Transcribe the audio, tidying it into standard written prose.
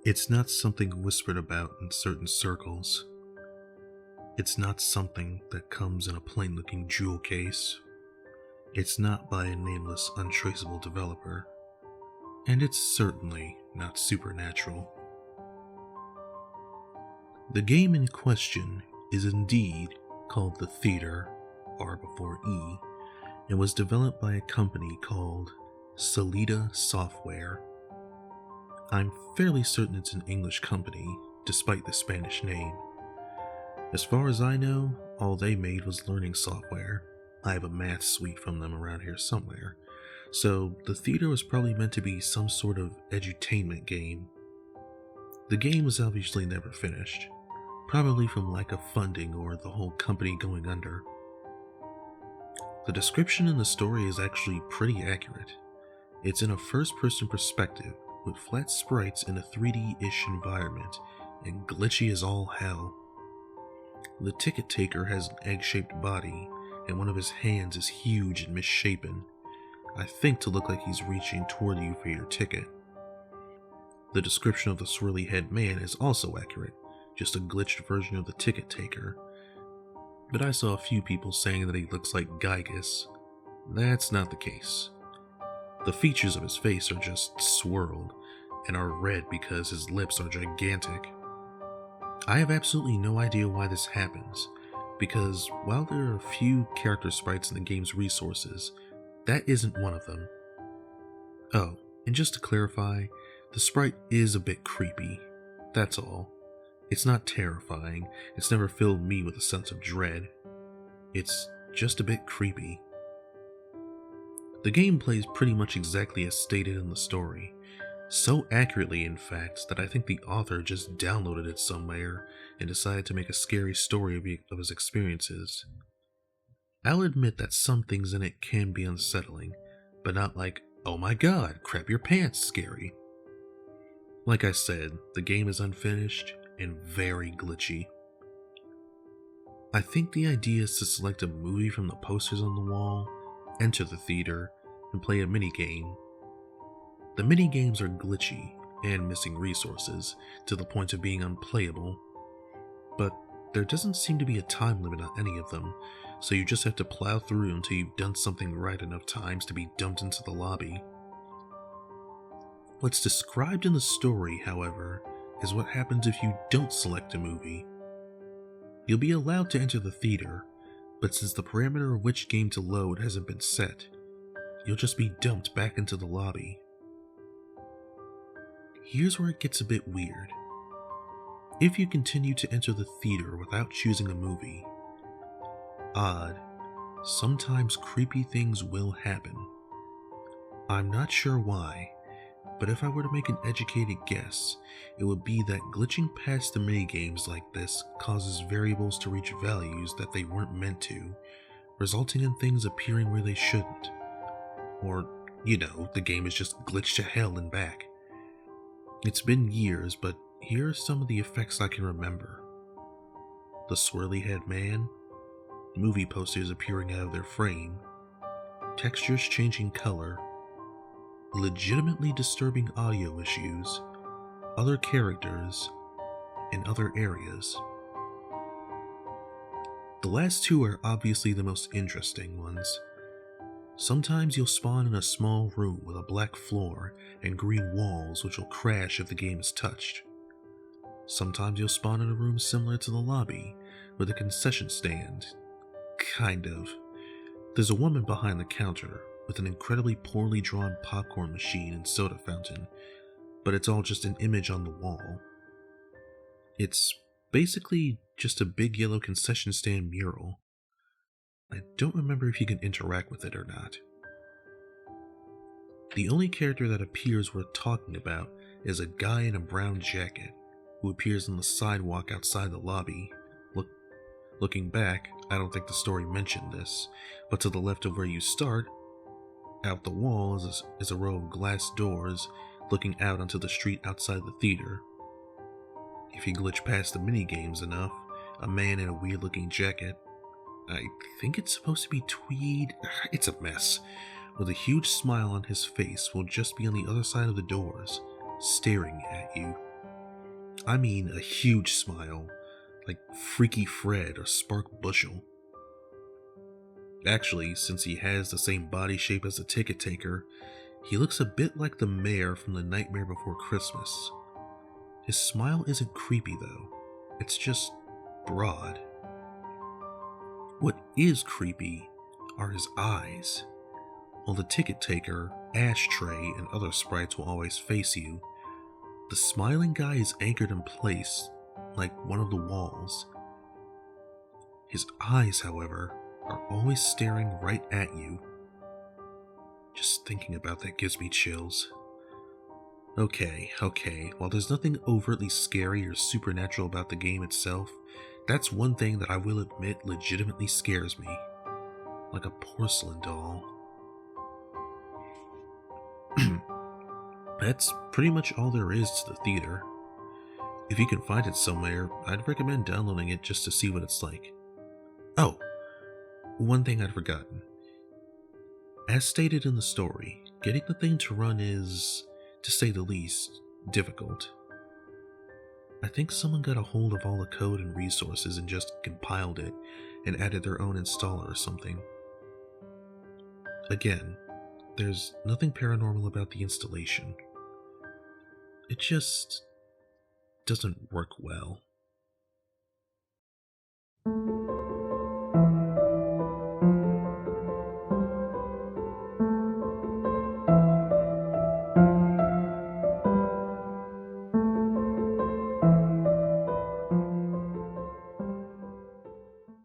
It's not something whispered about in certain circles. It's not something that comes in a plain looking jewel case. It's not by a nameless, untraceable developer. And it's certainly not supernatural. The game in question is indeed called The Theater, R before E, and was developed by a company called Salida Software. I'm fairly certain it's an English company, despite the Spanish name. As far as I know, all they made was learning software. I have a math suite from them around here somewhere. So The Theater was probably meant to be some sort of edutainment game. The game was obviously never finished, probably from lack of funding or the whole company going under. The description in the story is actually pretty accurate. It's in a first-person perspective, with flat sprites in a 3D-ish environment, and glitchy as all hell. The ticket taker has an egg-shaped body, and one of his hands is huge and misshapen, I think to look like he's reaching toward you for your ticket. The description of the swirly head man is also accurate, just a glitched version of the ticket taker. But I saw a few people saying that he looks like Gygas. That's not the case. The features of his face are just swirled, and are red because his lips are gigantic. I have absolutely no idea why this happens, because while there are a few character sprites in the game's resources, that isn't one of them. Oh, and just to clarify, the sprite is a bit creepy. That's all. It's not terrifying, it's never filled me with a sense of dread. It's just a bit creepy. The game plays pretty much exactly as stated in the story. So accurately, in fact, that I think the author just downloaded it somewhere and decided to make a scary story of his experiences. I'll admit that some things in it can be unsettling, but not like, oh my god, crap your pants scary. Like I said, the game is unfinished and very glitchy. I think the idea is to select a movie from the posters on the wall, enter the theater, and play a minigame. The minigames are glitchy and missing resources to the point of being unplayable, but there doesn't seem to be a time limit on any of them, so you just have to plow through until you've done something right enough times to be dumped into the lobby. What's described in the story, however, is what happens if you don't select a movie. You'll be allowed to enter the theater, but since the parameter of which game to load hasn't been set, you'll just be dumped back into the lobby. Here's where it gets a bit weird. If you continue to enter the theater without choosing a movie, odd, sometimes creepy things will happen. I'm not sure why, but if I were to make an educated guess, it would be that glitching past the minigames like this causes variables to reach values that they weren't meant to, resulting in things appearing where they shouldn't. Or, the game is just glitched to hell and back. It's been years, but here are some of the effects I can remember. The swirly head man, movie posters appearing out of their frame, textures changing color, legitimately disturbing audio issues, other characters, and other areas. The last two are obviously the most interesting ones. Sometimes you'll spawn in a small room with a black floor and green walls which will crash if the game is touched. Sometimes you'll spawn in a room similar to the lobby, with a concession stand. Kind of. There's a woman behind the counter, with an incredibly poorly drawn popcorn machine and soda fountain, but it's all just an image on the wall. It's basically just a big yellow concession stand mural. I don't remember if you can interact with it or not. The only character that appears worth talking about is a guy in a brown jacket, who appears on the sidewalk outside the lobby. Looking back, I don't think the story mentioned this, but to the left of where you start, out the wall is a row of glass doors looking out onto the street outside the theater. If you glitch past the minigames enough, a man in a weird looking jacket, I think it's supposed to be tweed, it's a mess, with a huge smile on his face will just be on the other side of the doors, staring at you. I mean a huge smile, like Freaky Fred or Spark Bushel. Actually, since he has the same body shape as the ticket taker, he looks a bit like the mayor from The Nightmare Before Christmas. His smile isn't creepy though, it's just broad. What is creepy are his eyes. While the ticket taker, Ashtray, and other sprites will always face you, the smiling guy is anchored in place like one of the walls. His eyes, however, are always staring right at you. Just thinking about that gives me chills. Okay, while there's nothing overtly scary or supernatural about the game itself, that's one thing that I will admit legitimately scares me. Like a porcelain doll. That's pretty much all there is to the theater. If you can find it somewhere, I'd recommend downloading it just to see what it's like. Oh, one thing I'd forgotten. As stated in the story, getting the thing to run is, to say the least, difficult. I think someone got a hold of all the code and resources and just compiled it and added their own installer or something. Again, there's nothing paranormal about the installation. It just doesn't work well.